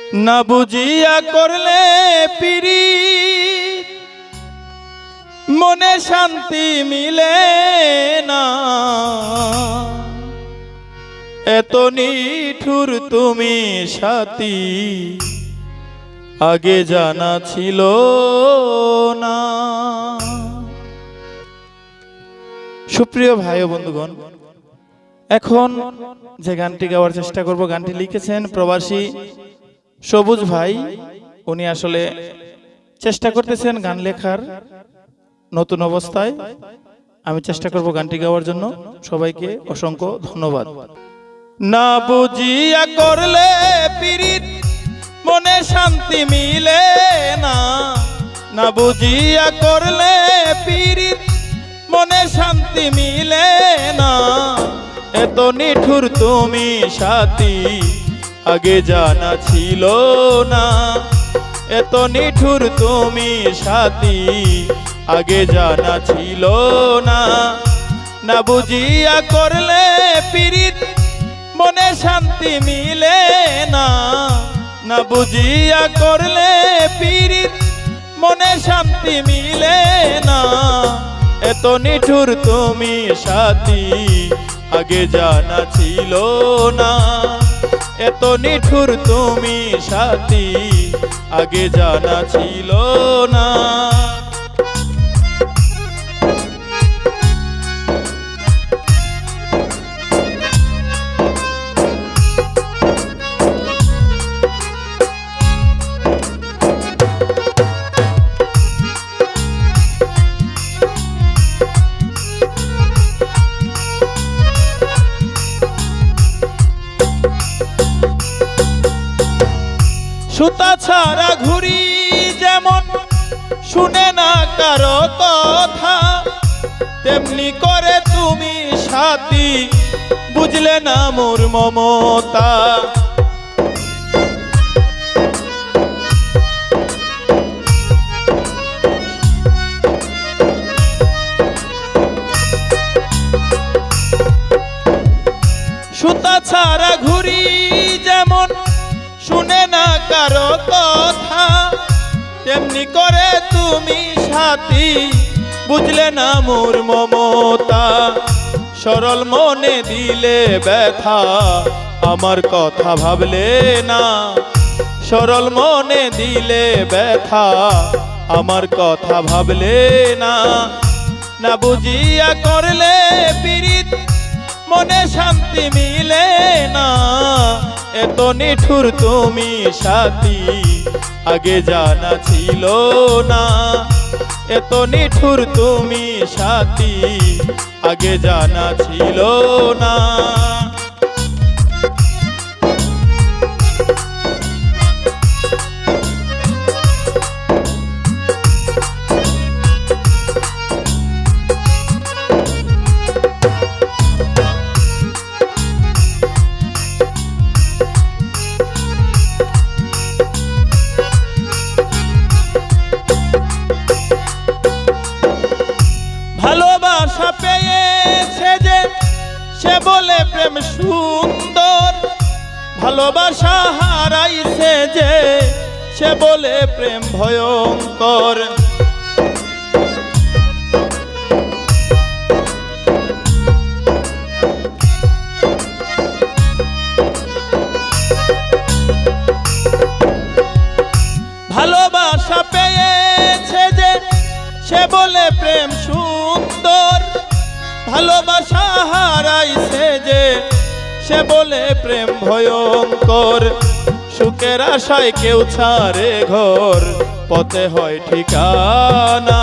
না বুঝিয়া করলে পীড়িত মনে শান্তি মিলে না। এত নিঠুর তুমি সাথী আগে জানা ছিল না। সুপ্রিয় ভাই ও বন্ধুগণ, এখন যে গানটি গাওয়ার চেষ্টা করব, গানটি লিখেছেন প্রবাসী সবুজ ভাই। উনি আসলে চেষ্টা করতেছেন গান লেখার নতুন অবস্থায়। আমি চেষ্টা করব গানটি গাওয়ার জন্য। সবাইকে অসংখ্য ধন্যবাদ। না বুঝিয়া করলে পীড়িত মনে শান্তি মিলে না। না বুঝিয়া করলে পীড়িত মনে শান্তি মিলে না। এত নিঠুর তুমি সাথী আগে জানা ছিল না। এত নিঠুর তুমি সাথী আগে জানা ছিল না। না বুঝিয়া করলে পীড়িত মনে শান্তি মিলে না। না বুঝিয়া করলে পীড়িত মনে শান্তি মিলে না। এত নিঠুর তুমি সাথী আগে জানা ছিল না। এত নিঠুর তুমি সাথী আগে জানা ছিল না। সুতা ছাড়া ঘুরি যেমন শুনে না কারো কথা, তেমনি করে তুমি সাথী বুঝলে না মোর মমতা। সুতা ছাড়া ঘুরি যেমন শুনে না কারো কথা, তেমনি করে তুমি সাথী বুঝলে না মোর মমতা। সরল মনে দিলে ব্যথা আমার কথা ভাবলে না। সরল মনে দিলে ব্যথা আমার কথা ভাবলে না। না বুঝিয়া করলে পীড়িত মনে শান্তি মিলে না। এত নিঠুর তুমি সাথী আগে জানা ছিল না। এত নিঠুর তুমি সাথী আগে জানা ছিল না। ভালোবাসা পেয়েছে যে সে বলে প্রেম সুন্দর, ভালোবাসা হারাইছে যে সে বলে প্রেম ভয়ঙ্কর। ভালোবাসা পেয়েছে যে সে বলে প্রেম সুন্দর, ভালোবাসা হারাইছে যে সে বলে প্রেম ভয়ঙ্কর। সুখের আশায় কেউ ছাড়ে ঘর, পথে হয় ঠিকানা।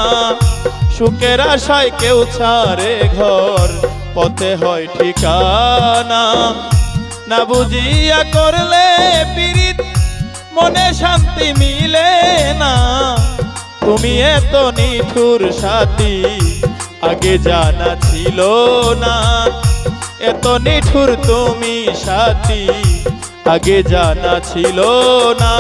সুখের আশায় কেউ ছাড়ে ঘর, পথে হয় ঠিকানা। না বুঝিয়া করলে পীড়িত মনে শান্তি মিলে না। তুমি এত নিঠুর সাথী আগে জানা ছিল না। এত নিঠুর তুমি সাথী আগে জানা ছিল না।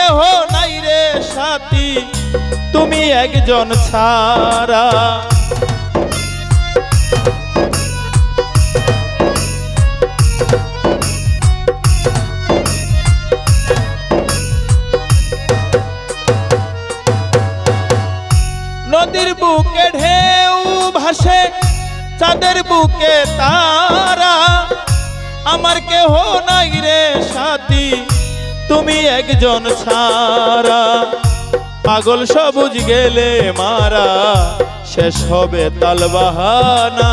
কেহ নাই রে সাথী তুমি একজন ছাড়া। নদীর বুকে ঢেউ ভাসে চাঁদের বুকে তারা, আমার কেহ নাই রে সাথী তুমি একজন ছাড়া। পাগল সবুজ গেলে মারা শেষ হবে তালবাহানা,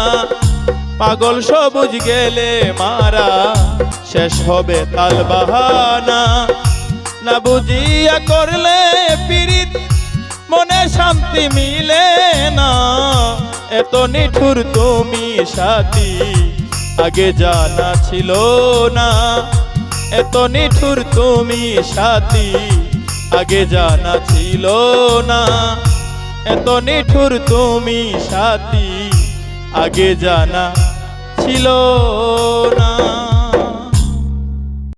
পাগল সবুজ গেলে মারা শেষ হবে তালবাহানা। না বুঝিয়া করলে পীড়িত মনে শান্তি মিলে না, এত নিঠুর তুমি সাথী আগে জানা ছিল না, এত নিঠুর তুমি সাথী আগে জানা ছিল না, এত নিঠুর তুমি সাথী আগে জানা ছিল না।